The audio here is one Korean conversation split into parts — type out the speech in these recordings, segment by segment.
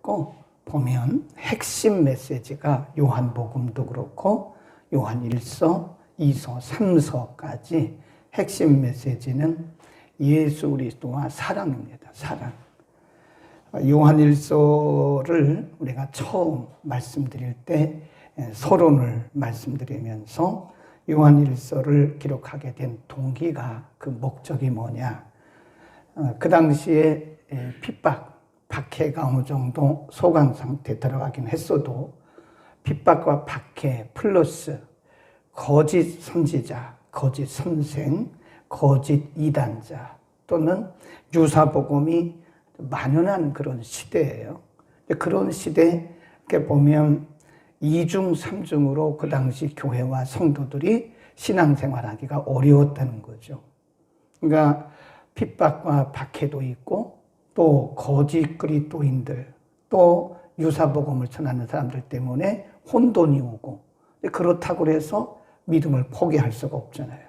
있고 보면 핵심 메시지가 요한복음도 그렇고 요한일서, 2서, 3서까지 핵심 메시지는 예수 그리스도와 사랑입니다. 사랑. 요한일서를 우리가 처음 말씀드릴 때 서론을 말씀드리면서 요한일서를 기록하게 된 동기가 그 목적이 뭐냐. 그 당시에 핍박, 박해가 어느 정도 소강 상태에 들어가긴 했어도 핍박과 박해 플러스 거짓 선지자, 거짓 선생, 거짓 이단자 또는 유사복음이 만연한 그런 시대예요. 그런 시대에 보면 이중 삼중으로 그 당시 교회와 성도들이 신앙생활하기가 어려웠다는 거죠. 그러니까 핍박과 박해도 있고 또 거짓 그리스도인들 또 유사복음을 전하는 사람들 때문에 혼돈이 오고 그렇다고 해서 믿음을 포기할 수가 없잖아요.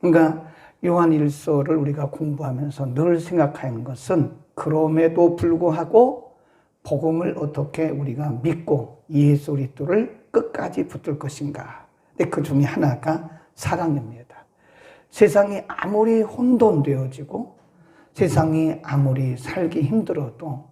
그러니까 요한일서를 우리가 공부하면서 늘 생각하는 것은 그럼에도 불구하고 복음을 어떻게 우리가 믿고 예수 그리스도를 끝까지 붙들 것인가. 근데 그 중에 하나가 사랑입니다. 세상이 아무리 혼돈되어지고 세상이 아무리 살기 힘들어도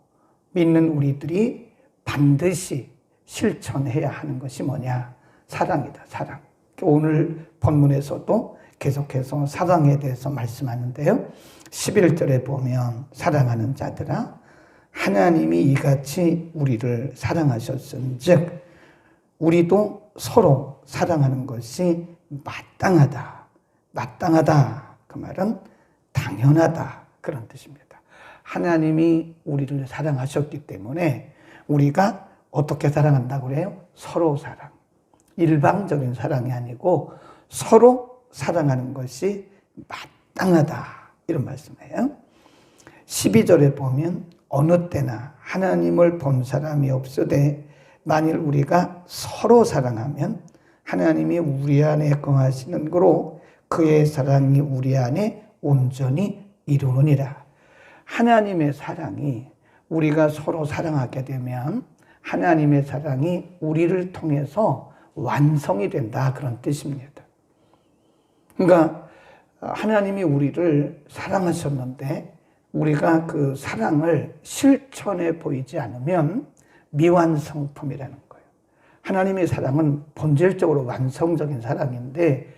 믿는 우리들이 반드시 실천해야 하는 것이 뭐냐? 사랑이다, 사랑. 오늘 본문에서도 계속해서 사랑에 대해서 말씀하는데요. 11절에 보면 사랑하는 자들아 하나님이 이같이 우리를 사랑하셨은즉 우리도 서로 사랑하는 것이 마땅하다. 마땅하다. 그 말은 당연하다. 그런 뜻입니다. 하나님이 우리를 사랑하셨기 때문에 우리가 어떻게 사랑한다고 그래요? 서로 사랑. 일방적인 사랑이 아니고 서로 사랑하는 것이 마땅하다. 이런 말씀이에요. 12절에 보면 어느 때나 하나님을 본 사람이 없으되 만일 우리가 서로 사랑하면 하나님이 우리 안에 거하시는 거로 그의 사랑이 우리 안에 온전히 이루느니라. 하나님의 사랑이 우리가 서로 사랑하게 되면 하나님의 사랑이 우리를 통해서 완성이 된다. 그런 뜻입니다. 그러니까 하나님이 우리를 사랑하셨는데 우리가 그 사랑을 실천해 보이지 않으면 미완성품이라는 거예요. 하나님의 사랑은 본질적으로 완성적인 사랑인데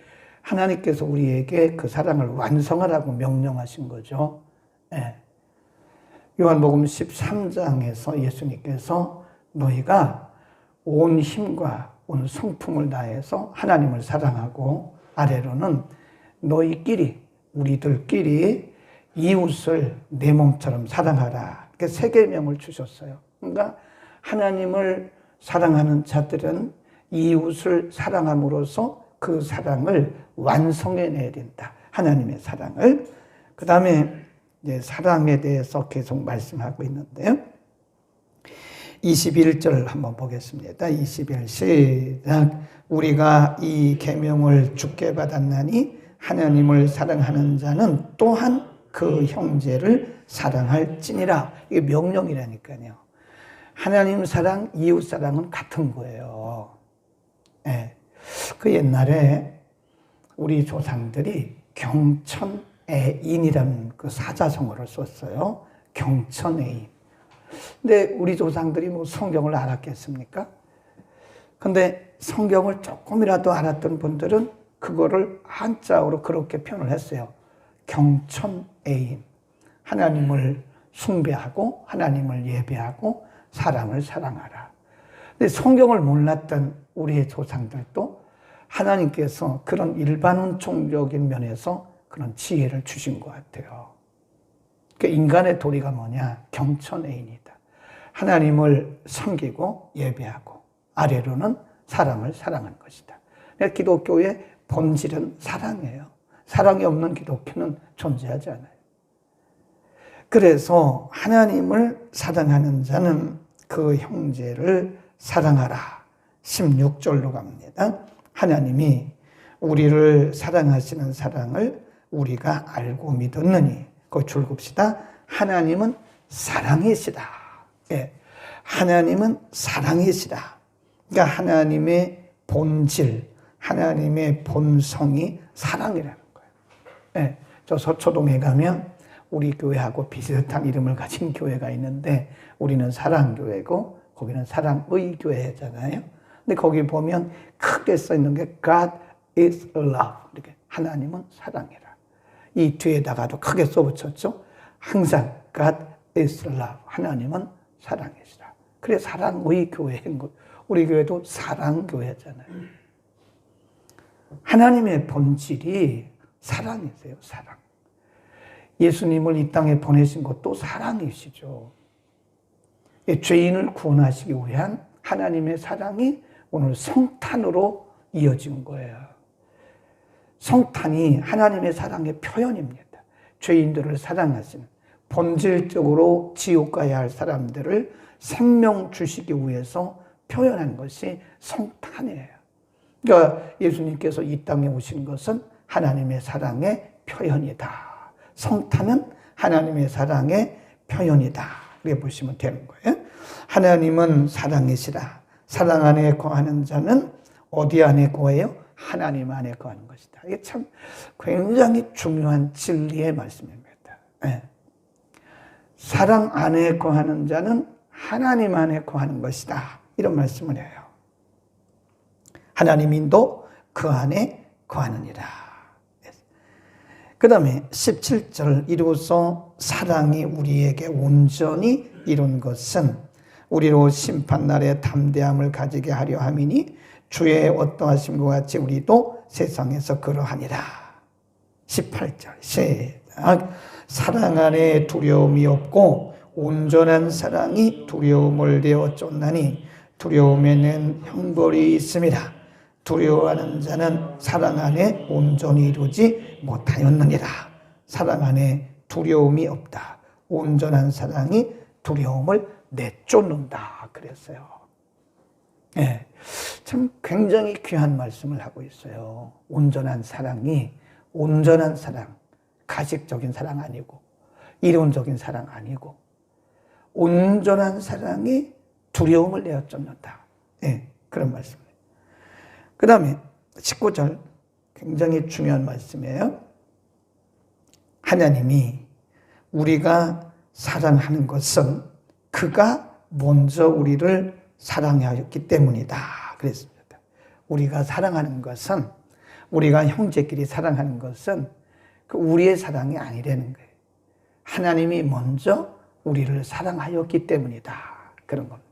하나님께서 우리에게 그 사랑을 완성하라고 명령하신 거죠. 네. 요한복음 13장에서 예수님께서 너희가 온 힘과 온 성품을 다해서 하나님을 사랑하고 아래로는 너희끼리 우리들끼리 이웃을 내 몸처럼 사랑하라. 이렇게 세 계명을 주셨어요. 그러니까 하나님을 사랑하는 자들은 이웃을 사랑함으로써 그 사랑을 완성해내야 된다. 하나님의 사랑을. 그 다음에 이제 사랑에 대해서 계속 말씀하고 있는데요. 21절 한번 보겠습니다. 21 시작. 우리가 이 계명을 주께 받았나니 하나님을 사랑하는 자는 또한 그 형제를 사랑할지니라. 이게 명령이라니까요. 하나님 사랑, 이웃 사랑은 같은 거예요. 네. 그 옛날에 우리 조상들이 경천애인이라는 그 사자성어를 썼어요. 경천애인. 근데 우리 조상들이 뭐 성경을 알았겠습니까? 근데 성경을 조금이라도 알았던 분들은 그거를 한자어로 그렇게 표현을 했어요. 경천애인. 하나님을 숭배하고 하나님을 예배하고 사람을 사랑하라. 근데 성경을 몰랐던 우리의 조상들도 하나님께서 그런 일반론적인 면에서 그런 지혜를 주신 것 같아요. 그러니까 인간의 도리가 뭐냐? 경천애인이다. 하나님을 섬기고 예배하고 아래로는 사람을 사랑하는 것이다. 그러니까 기독교의 본질은 사랑이에요. 사랑이 없는 기독교는 존재하지 않아요. 그래서 하나님을 사랑하는 자는 그 형제를 사랑하라. 16절로 갑니다. 하나님이 우리를 사랑하시는 사랑을 우리가 알고 믿었느니 그 줄급시다. 하나님은 사랑이시다. 예. 하나님은 사랑이시라. 그러니까 하나님의 본질, 하나님의 본성이 사랑이라는 거예요. 네, 저 서초동에 가면 우리 교회하고 비슷한 이름을 가진 교회가 있는데 우리는 사랑교회고 거기는 사랑의 교회잖아요. 근데 거기 보면 크게 써 있는 게 God is love. 이렇게 하나님은 사랑이라. 이 뒤에다가도 크게 써붙였죠. 항상 God is love. 하나님은 사랑이시라. 그래 사랑의 교회인 것. 우리 교회도 사랑교회잖아요. 하나님의 본질이 사랑이세요. 사랑. 예수님을 이 땅에 보내신 것도 사랑이시죠. 죄인을 구원하시기 위한 하나님의 사랑이 오늘 성탄으로 이어진 거예요. 성탄이 하나님의 사랑의 표현입니다. 죄인들을 사랑하시는, 본질적으로 지옥 가야 할 사람들을 생명 주시기 위해서 표현한 것이 성탄이에요. 그러니까 예수님께서 이 땅에 오신 것은 하나님의 사랑의 표현이다. 성탄은 하나님의 사랑의 표현이다. 이렇게 보시면 되는 거예요. 하나님은 사랑이시라. 사랑 안에 거하는 자는 어디 안에 거해요? 하나님 안에 거하는 것이다. 이게 참 굉장히 중요한 진리의 말씀입니다. 네. 사랑 안에 거하는 자는 하나님 안에 거하는 것이다. 이런 말씀을 해요. 하나님인도 그 안에 거하느니라. 그 다음에 17절 이로써 사랑이 우리에게 온전히 이룬 것은 우리로 심판날에 담대함을 가지게 하려 함이니 주의 어떠하심과 같이 우리도 세상에서 그러하니라. 18절 시작. 사랑 안에 두려움이 없고 온전한 사랑이 두려움을 내어 쫓나니 두려움에는 형벌이 있습니다. 두려워하는 자는 사랑 안에 온전히 이루지 못하였느니라. 사랑 안에 두려움이 없다. 온전한 사랑이 두려움을 내쫓는다. 그랬어요. 네, 참 굉장히 귀한 말씀을 하고 있어요. 온전한 사랑이, 온전한 사랑, 가식적인 사랑 아니고 이론적인 사랑 아니고 온전한 사랑이 두려움을 내어쫓는다. 네, 그런 말씀이에요. 그 다음에 19절 굉장히 중요한 말씀이에요. 하나님이 우리가 사랑하는 것은 그가 먼저 우리를 사랑하였기 때문이다. 그랬습니다. 우리가 사랑하는 것은, 우리가 형제끼리 사랑하는 것은 그 우리의 사랑이 아니라는 거예요. 하나님이 먼저 우리를 사랑하였기 때문이다. 그런 겁니다.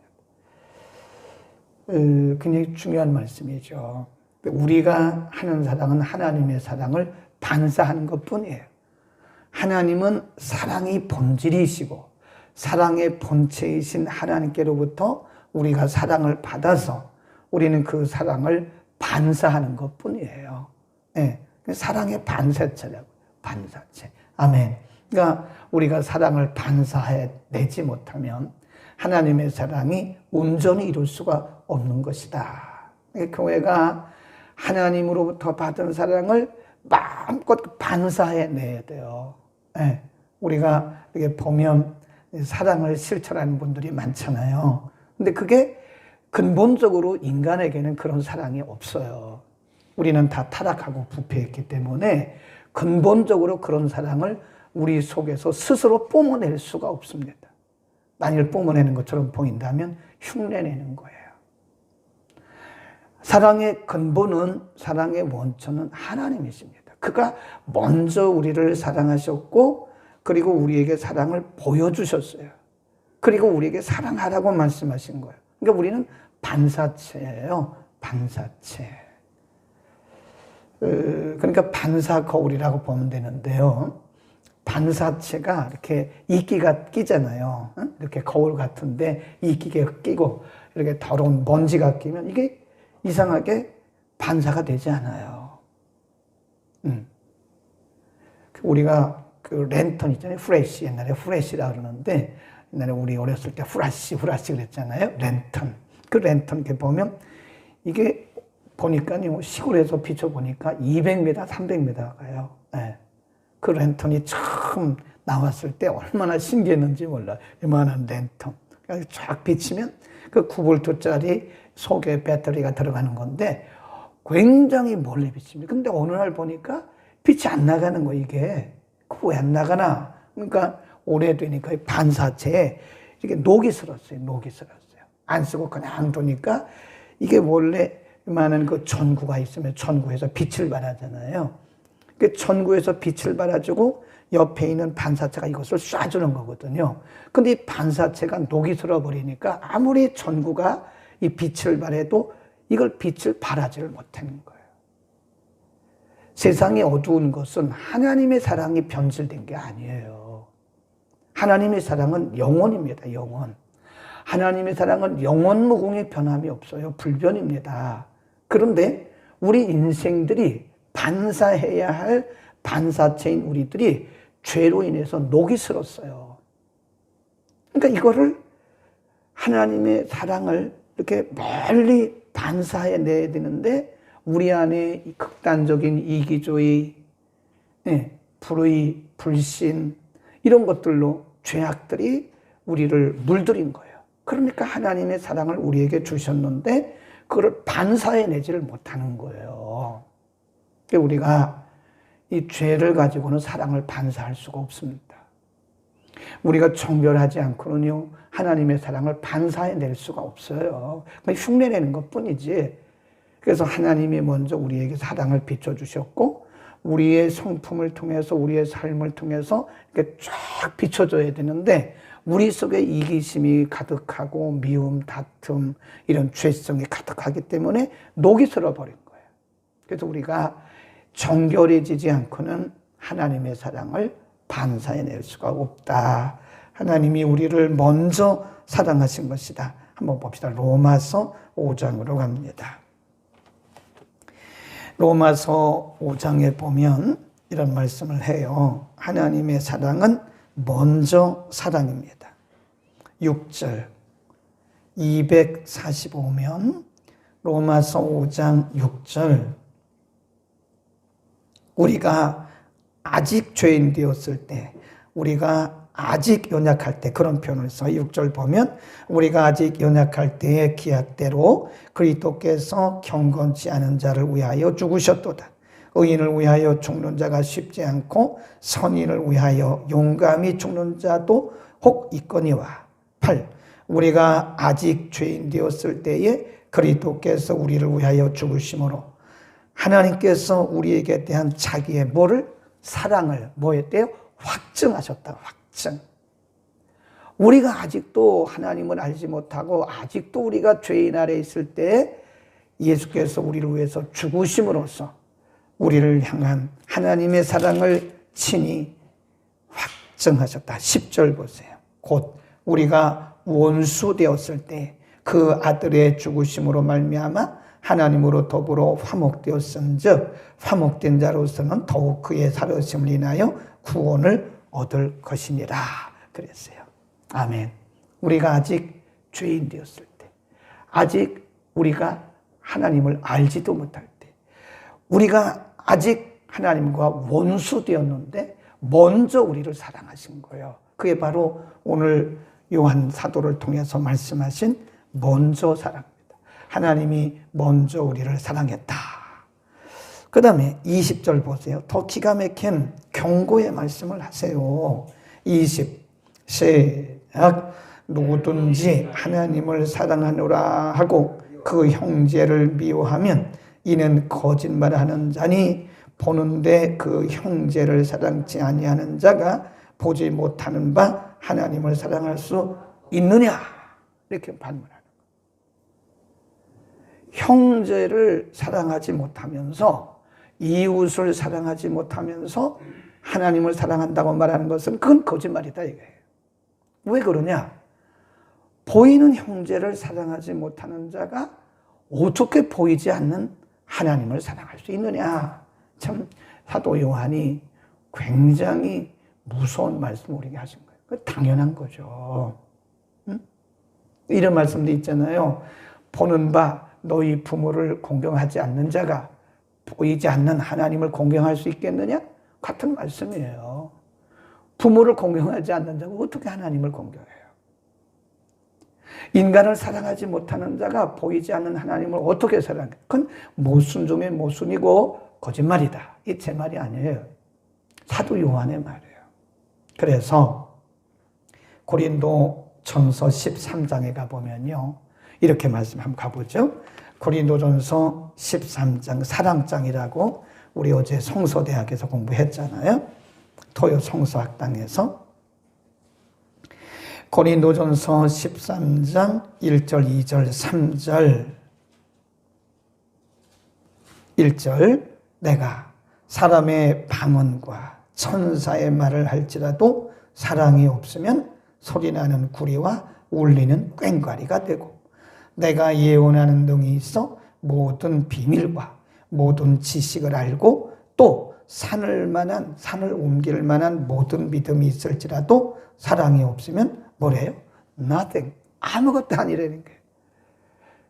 굉장히 중요한 말씀이죠. 우리가 하는 사랑은 하나님의 사랑을 반사하는 것뿐이에요. 하나님은 사랑이 본질이시고 사랑의 본체이신 하나님께로부터 우리가 사랑을 받아서 우리는 그 사랑을 반사하는 것뿐이에요. 네, 사랑의 반사체라고. 반사체. 아멘. 그러니까 우리가 사랑을 반사해내지 못하면 하나님의 사랑이 온전히 이룰 수가 없는 것이다. 교회가 하나님으로부터 받은 사랑을 마음껏 반사해내야 돼요. 네. 우리가 이렇게 보면 사랑을 실천하는 분들이 많잖아요. 근데 그게 근본적으로 인간에게는 그런 사랑이 없어요. 우리는 다 타락하고 부패했기 때문에 근본적으로 그런 사랑을 우리 속에서 스스로 뿜어낼 수가 없습니다. 만일 뿜어내는 것처럼 보인다면 흉내내는 거예요. 사랑의 근본은, 사랑의 원천은 하나님이십니다. 그가 먼저 우리를 사랑하셨고 그리고 우리에게 사랑을 보여주셨어요. 그리고 우리에게 사랑하라고 말씀하신 거예요. 그러니까 우리는 반사체예요. 반사체. 그러니까 반사 거울이라고 보면 되는데요. 반사체가 이렇게 이끼가 끼잖아요. 이렇게 거울 같은데 이끼가 끼고 이렇게 더러운 먼지가 끼면 이게 이상하게 반사가 되지 않아요. 우리가 그 랜턴 있잖아요. 프레쉬. 옛날에 프레쉬라고 그러는데 옛날에 우리 어렸을 때 후라시 그랬잖아요. 랜턴. 그 랜턴 이렇게 보면 이게 보니까요. 시골에서 비춰보니까 200m, 300m 가요. 네. 그 랜턴이 처음 나왔을 때 얼마나 신기했는지 몰라요. 이만한 랜턴. 쫙 비치면 그 9V짜리 속에 배터리가 들어가는 건데 굉장히 멀리 비칩니다. 근데 어느 날 보니까 빛이 안 나가는 거 이게. 그거 왜 안 나가나? 그러니까 오래되니까 반사체에 이게 녹이 슬었어요. 녹이 슬었어요. 안 쓰고 그냥 두니까 이게 원래 많은 그 전구가 있으면 전구에서 빛을 발하잖아요. 그 전구에서 빛을 발하주고 옆에 있는 반사체가 이것을 쏴주는 거거든요. 근데 이 반사체가 녹이 슬어버리니까 아무리 전구가 이 빛을 발해도 이걸 빛을 발하지를 못하는 거예요. 세상이 어두운 것은 하나님의 사랑이 변질된 게 아니에요. 하나님의 사랑은 영원입니다. 영원. 하나님의 사랑은 영원 무궁의 변함이 없어요. 불변입니다. 그런데 우리 인생들이 반사해야 할 반사체인 우리들이 죄로 인해서 녹이 슬었어요. 그러니까 이거를 하나님의 사랑을 이렇게 멀리 반사해 내야 되는데 우리 안에 이 극단적인 이기주의, 불의, 불신 이런 것들로 죄악들이 우리를 물들인 거예요. 그러니까 하나님의 사랑을 우리에게 주셨는데 그걸 반사해 내지를 못하는 거예요. 우리가 이 죄를 가지고는 사랑을 반사할 수가 없습니다. 우리가 정결하지 않고는요 하나님의 사랑을 반사해 낼 수가 없어요. 그냥 흉내내는 것뿐이지. 그래서 하나님이 먼저 우리에게 사랑을 비춰주셨고 우리의 성품을 통해서 우리의 삶을 통해서 이렇게 쫙 비춰줘야 되는데 우리 속에 이기심이 가득하고 미움, 다툼 이런 죄성이 가득하기 때문에 녹이 슬어버린 거예요. 그래서 우리가 정결해지지 않고는 하나님의 사랑을 반사해낼 수가 없다. 하나님이 우리를 먼저 사랑하신 것이다. 한번 봅시다. 로마서 5장으로 갑니다. 로마서 5장에 보면 이런 말씀을 해요. 하나님의 사랑은 먼저 사랑입니다. 6절 245면 로마서 5장 6절 우리가 아직 죄인 되었을 때 우리가 아직 연약할 때 그런 표현을 써요. 6절 보면 우리가 아직 연약할 때의 기약대로 그리스도께서 경건치 않은 자를 위하여 죽으셨도다. 의인을 위하여 죽는 자가 쉽지 않고 선인을 위하여 용감히 죽는 자도 혹 있거니와. 8. 우리가 아직 죄인 되었을 때에 그리스도께서 우리를 위하여 죽으심으로 하나님께서 우리에게 대한 자기의 뭐를? 사랑을 뭐 했대요? 확증하셨다. 확증. 우리가 아직도 하나님을 알지 못하고 아직도 우리가 죄인 아래 있을 때 예수께서 우리를 위해서 죽으심으로써 우리를 향한 하나님의 사랑을 친히 확증하셨다. 10절 보세요. 곧 우리가 원수 되었을 때 그 아들의 죽으심으로 말미암아 하나님으로 더불어 화목되었은즉 화목된 자로서는 더욱 그의 살으심을 인하여 구원을 얻을 것이니라 그랬어요. 아멘. 우리가 아직 죄인 되었을 때, 아직 우리가 하나님을 알지도 못할 때, 우리가 아직 하나님과 원수 되었는데 먼저 우리를 사랑하신 거예요. 그게 바로 오늘 요한 사도를 통해서 말씀하신 먼저 사랑입니다. 하나님이 먼저 우리를 사랑했다. 그 다음에 20절 보세요. 더 기가 막힌 경고의 말씀을 하세요. 20 시작. 누구든지 하나님을 사랑하노라 하고 그 형제를 미워하면 이는 거짓말하는 자니 보는데 그 형제를 사랑치 아니하는 자가 보지 못하는 바 하나님을 사랑할 수 있느냐? 이렇게 반문하는 거예요. 형제를 사랑하지 못하면서 이웃을 사랑하지 못하면서 하나님을 사랑한다고 말하는 것은 그건 거짓말이다 이거예요. 왜 그러냐? 보이는 형제를 사랑하지 못하는 자가 어떻게 보이지 않는 하나님을 사랑할 수 있느냐? 참 사도 요한이 굉장히 무서운 말씀을 우리에게 하신 거예요. 당연한 거죠. 응? 이런 말씀도 있잖아요. 보는 바 너희 부모를 공경하지 않는 자가 보이지 않는 하나님을 공경할 수 있겠느냐? 같은 말씀이에요. 부모를 공경하지 않는 자가 어떻게 하나님을 공경해요? 인간을 사랑하지 못하는 자가 보이지 않는 하나님을 어떻게 사랑해? 그건 모순 중에 모순이고 거짓말이다. 이 제 말이 아니에요. 사도 요한의 말이에요. 그래서 고린도전서 13장에 가보면요, 이렇게 말씀 한번 가보죠. 고린도전서 13장 사랑장이라고 우리 어제 성서대학에서 공부했잖아요. 토요 성서학당에서. 고린도전서 13장 1절, 2절, 3절 1절 내가 사람의 방언과 천사의 말을 할지라도 사랑이 없으면 소리나는 구리와 울리는 꽹과리가 되고 내가 예언하는 등이 있어 모든 비밀과 모든 지식을 알고 또 산을 옮길 만한 모든 믿음이 있을지라도 사랑이 없으면 뭐래요? Nothing. 아무것도 아니라는 거예요.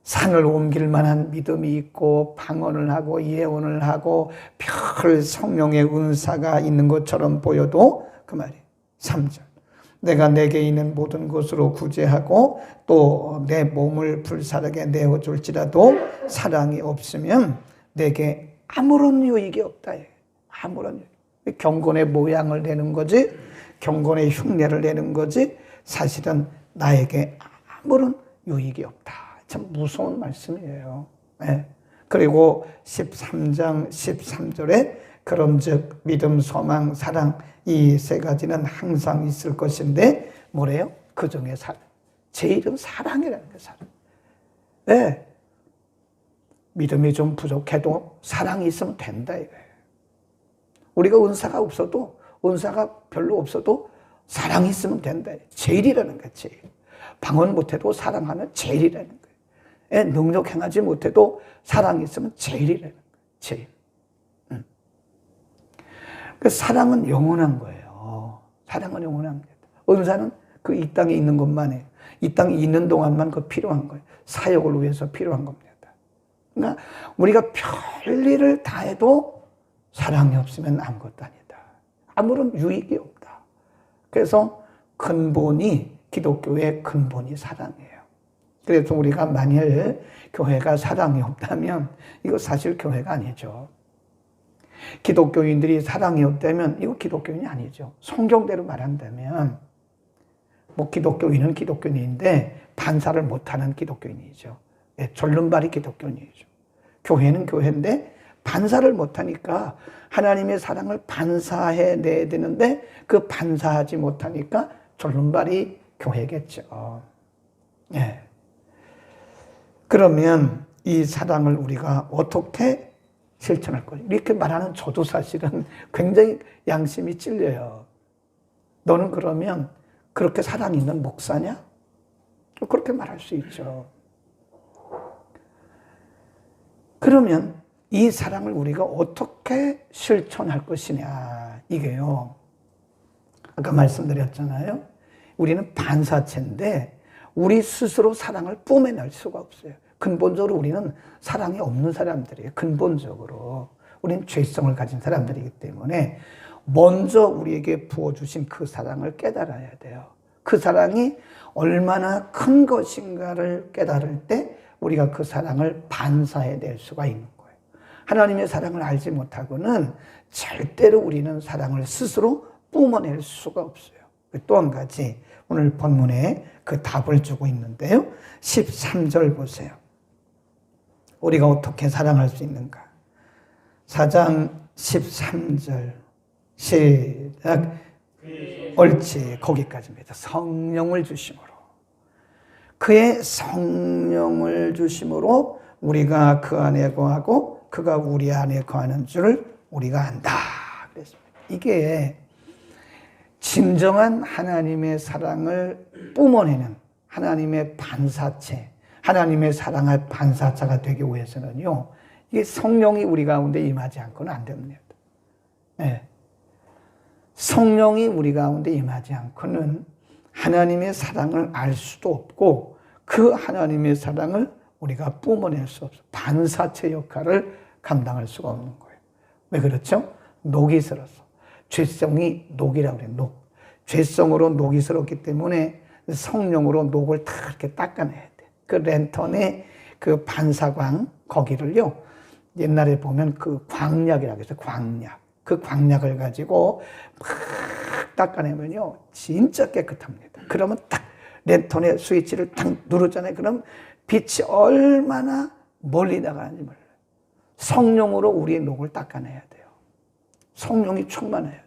산을 옮길 만한 믿음이 있고 방언을 하고 예언을 하고 별 성령의 은사가 있는 것처럼 보여도 그 말이에요. 3절. 내가 내게 있는 모든 것으로 구제하고 또 내 몸을 불사르게 내어줄지라도 사랑이 없으면 내게 아무런 유익이 없다. 아무런 유익. 경건의 모양을 내는 거지, 경건의 흉내를 내는 거지, 사실은 나에게 아무런 유익이 없다. 참 무서운 말씀이에요. 네. 그리고 13장 13절에 그런즉 믿음, 소망, 사랑 이 세 가지는 항상 있을 것인데 뭐래요? 그 중에 제일은 사랑이라는 거예요. 사랑. 네. 믿음이 좀 부족해도 사랑이 있으면 된다 이거예요. 우리가 은사가 별로 없어도 사랑이 있으면 된다. 제일이라는 거예요. 제일. 방언 못해도 사랑하면 제일이라는 거예요. 능력 행하지 못해도 사랑이 있으면 제일이라는 거예요. 제일. 그 사랑은 영원한 거예요. 사랑은 영원한 거예요. 은사는 그 이 땅에 있는 것만 해요. 이 땅에 있는 동안만 그 필요한 거예요. 사역을 위해서 필요한 겁니다. 그러니까 우리가 별일을 다 해도 사랑이 없으면 아무것도 아니다. 아무런 유익이 없다. 그래서 기독교의 근본이 사랑이에요. 그래서 우리가 만일 교회가 사랑이 없다면 이거 사실 교회가 아니죠. 기독교인들이 사랑이 없다면 이거 기독교인이 아니죠. 성경대로 말한다면 기독교인은 기독교인인데 반사를 못하는 기독교인이죠. 졸른발이 기독교인이죠. 교회는 교회인데 반사를 못하니까 하나님의 사랑을 반사해내야 되는데 그 반사하지 못하니까 졸른발이 교회겠죠. 예. 그러면 이 사랑을 우리가 어떻게 실천할 거예요? 이렇게 말하는 저도 사실은 굉장히 양심이 찔려요. 너는 그러면 그렇게 사랑 있는 목사냐? 그렇게 말할 수 있죠. 그러면 이 사랑을 우리가 어떻게 실천할 것이냐, 이게요. 아까 말씀드렸잖아요. 우리는 반사체인데 우리 스스로 사랑을 뿜어낼 수가 없어요. 근본적으로 우리는 사랑이 없는 사람들이에요. 근본적으로. 우리는 죄성을 가진 사람들이기 때문에 먼저 우리에게 부어주신 그 사랑을 깨달아야 돼요. 그 사랑이 얼마나 큰 것인가를 깨달을 때 우리가 그 사랑을 반사해낼 수가 있는 거예요. 하나님의 사랑을 알지 못하고는 절대로 우리는 사랑을 스스로 뿜어낼 수가 없어요. 또 한 가지 오늘 본문에 그 답을 주고 있는데요. 13절 보세요. 우리가 어떻게 사랑할 수 있는가? 4장 13절 시작. 옳지, 거기까지입니다. 성령을 주심으로. 그의 성령을 주심으로 우리가 그 안에 거하고 그가 우리 안에 거하는 줄을 우리가 안다. 그랬습니다. 이게 진정한 하나님의 사랑을 뿜어내는 하나님의 반사체, 하나님의 사랑의 반사체가 되기 위해서는요, 이게 성령이 우리 가운데 임하지 않고는 안 됩니다. 네. 성령이 우리 가운데 임하지 않고는 하나님의 사랑을 알 수도 없고 그 하나님의 사랑을 우리가 뿜어낼 수 없어요. 반사체 역할을 감당할 수가 없는 거예요. 왜 그렇죠? 녹이 슬어서. 죄성이 녹이라고 그래요. 녹. 죄성으로 녹이 슬었기 때문에 성령으로 녹을 다 이렇게 닦아내야 돼. 그 랜턴의 그 반사광 거기를요, 옛날에 보면 그 광약이라고 해서 광약, 그 광약을 가지고 막 닦아내면요 진짜 깨끗합니다. 그러면 딱 랜턴의 스위치를 딱 누르잖아요. 그럼 빛이 얼마나 멀리 나가는지 몰라요. 성령으로 우리의 녹을 닦아내야 돼요. 성령이 충만해야 돼요.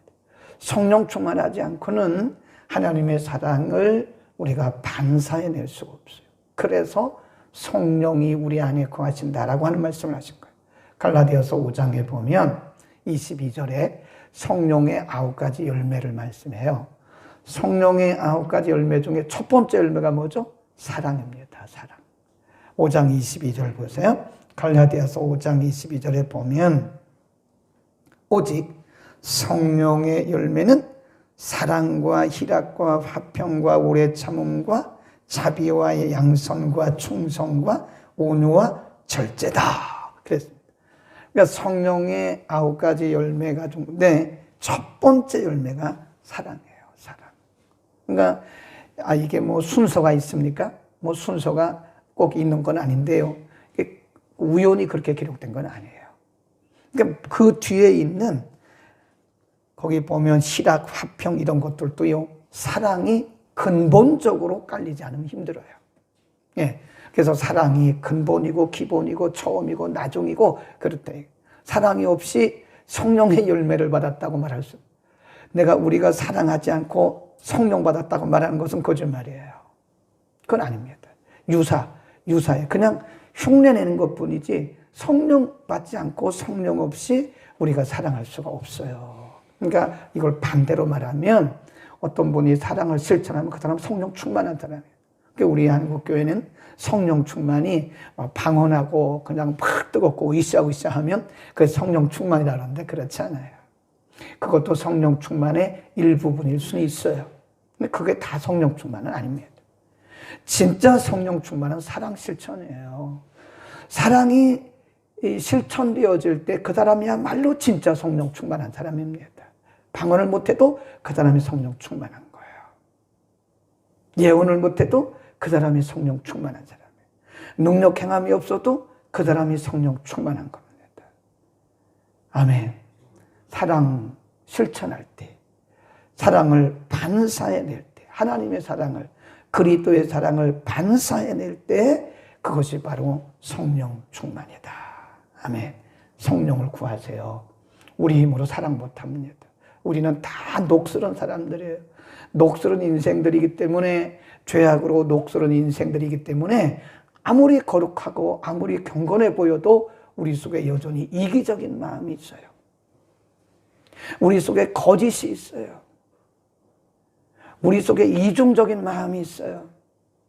성령 충만하지 않고는 하나님의 사랑을 우리가 반사해낼 수가 없어요. 그래서 성령이 우리 안에 거하신다라고 하는 말씀을 하신 거예요. 갈라디아서 5장에 보면 22절에 성령의 9가지 열매를 말씀해요. 성령의 9가지 열매 중에 첫 번째 열매가 뭐죠? 사랑입니다. 사랑. 5장 22절 보세요. 갈라디아서 5장 22절에 보면 오직 성령의 열매는 사랑과 희락과 화평과 오래 참음과 자비와 양선과 충성과 온유와 절제다. 그랬습니다. 그러니까 성령의 9가지 열매가 중에 첫 번째 열매가 사랑이에요. 사랑. 그러니까 이게 뭐 순서가 있습니까? 뭐 순서가 꼭 있는 건 아닌데요. 우연히 그렇게 기록된 건 아니에요. 그러니까 그 뒤에 있는 거기 보면 희락, 화평 이런 것들도요, 사랑이 근본적으로 깔리지 않으면 힘들어요. 예. 그래서 사랑이 근본이고 기본이고 처음이고 나중이고 그렇대. 사랑이 없이 성령의 열매를 받았다고 말할 수. 우리가 사랑하지 않고 성령 받았다고 말하는 것은 거짓말이에요. 그건 아닙니다. 유사해. 그냥 흉내내는 것뿐이지 성령 받지 않고 성령 없이 우리가 사랑할 수가 없어요. 그러니까 이걸 반대로 말하면 어떤 분이 사랑을 실천하면 그 사람은 성령 충만한 사람이에요. 그러니까 우리 한국교회는 성령 충만이 방언하고 그냥 막 뜨겁고 으쌰으쌰 하면 그게 성령 충만이라는데 그렇지 않아요. 그것도 성령 충만의 일부분일 수는 있어요. 근데 그게 다 성령 충만은 아닙니다. 진짜 성령 충만은 사랑 실천이에요. 사랑이 실천되어질 때 그 사람이야말로 진짜 성령 충만한 사람입니다. 방언을 못해도 그 사람이 성령 충만한 거예요. 예언을 못해도 그 사람이 성령 충만한 사람이에요. 능력 행함이 없어도 그 사람이 성령 충만한 겁니다. 아멘. 사랑 실천할 때, 사랑을 반사해낼 때, 하나님의 사랑을, 그리스도의 사랑을 반사해낼 때 그것이 바로 성령 충만이다. 아멘. 성령을 구하세요. 우리 힘으로 사랑 못합니다. 우리는 다 녹슬은 사람들이에요. 녹슬은 인생들이기 때문에, 죄악으로 녹슬은 인생들이기 때문에 아무리 거룩하고 아무리 경건해 보여도 우리 속에 여전히 이기적인 마음이 있어요. 우리 속에 거짓이 있어요. 우리 속에 이중적인 마음이 있어요.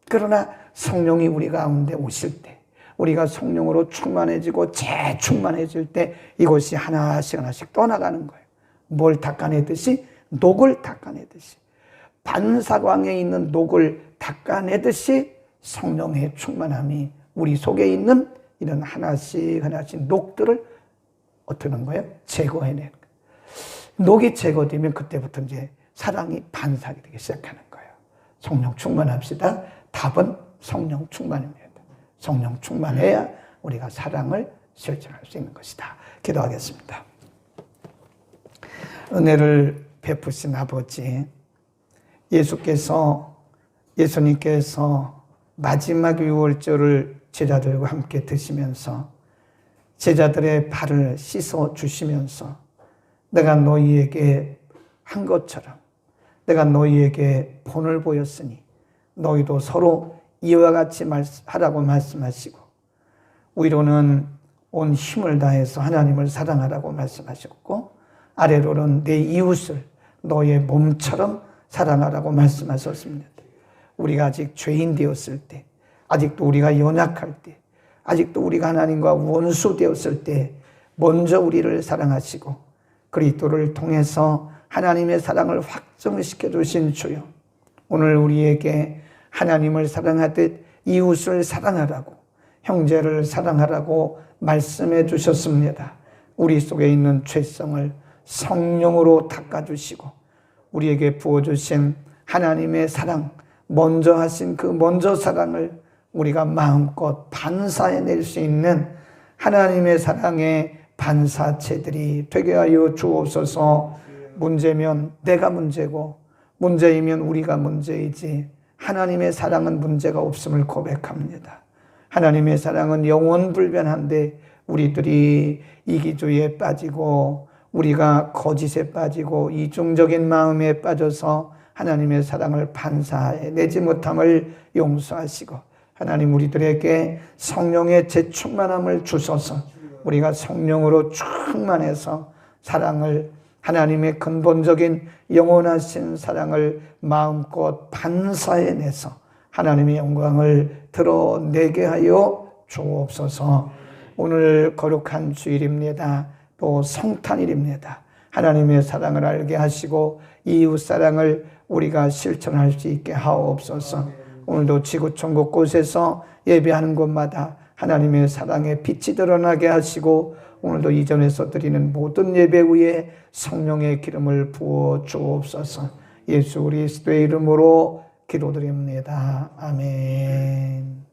그러나 성령이 우리 가운데 오실 때, 우리가 성령으로 충만해지고 재충만해질 때 이것이 하나씩 떠나가는 거예요. 뭘 닦아내듯이, 녹을 닦아내듯이, 반사광에 있는 녹을 닦아내듯이 성령의 충만함이 우리 속에 있는 이런 하나씩 녹들을 어떻게 하는 거예요? 제거해내는 거예요. 녹이 제거되면 그때부터 이제 사랑이 반사하게 되기 시작하는 거예요. 성령 충만합시다. 답은 성령 충만입니다. 성령 충만해야 우리가 사랑을 실천할 수 있는 것이다. 기도하겠습니다. 은혜를 베푸신 아버지, 예수님께서 마지막 유월절을 제자들과 함께 드시면서 제자들의 발을 씻어 주시면서 내가 너희에게 한 것처럼 내가 너희에게 본을 보였으니 너희도 서로 이와 같이 하라고 말씀하시고, 위로는 온 힘을 다해서 하나님을 사랑하라고 말씀하셨고, 아래로는 내 이웃을 너의 몸처럼 사랑하라고 말씀하셨습니다. 우리가 아직 죄인 되었을 때, 아직도 우리가 연약할 때, 아직도 우리가 하나님과 원수 되었을 때 먼저 우리를 사랑하시고 그리스도를 통해서 하나님의 사랑을 확정시켜 주신 주여, 오늘 우리에게 하나님을 사랑하듯 이웃을 사랑하라고, 형제를 사랑하라고 말씀해 주셨습니다. 우리 속에 있는 죄성을 성령으로 닦아주시고 우리에게 부어주신 하나님의 사랑, 먼저 하신 그 먼저 사랑을 우리가 마음껏 반사해낼 수 있는 하나님의 사랑의 반사체들이 되게 하여 주옵소서. 문제면 내가 문제고 문제이면 우리가 문제이지 하나님의 사랑은 문제가 없음을 고백합니다. 하나님의 사랑은 영원불변한데 우리들이 이기주의에 빠지고 우리가 거짓에 빠지고 이중적인 마음에 빠져서 하나님의 사랑을 반사해내지 못함을 용서하시고 하나님 우리들에게 성령의 재충만함을 주소서. 우리가 성령으로 충만해서 사랑을 하나님의 근본적인 영원하신 사랑을 마음껏 반사해내서 하나님의 영광을 드러내게 하여 주옵소서. 오늘 거룩한 주일입니다. 또 성탄일입니다. 하나님의 사랑을 알게 하시고 이웃 사랑을 우리가 실천할 수 있게 하옵소서. 오늘도 지구촌 곳곳에서 예배하는 곳마다 하나님의 사랑의 빛이 드러나게 하시고 오늘도 이전에서 드리는 모든 예배 위에 성령의 기름을 부어 주옵소서. 예수 그리스도의 이름으로 기도드립니다. 아멘.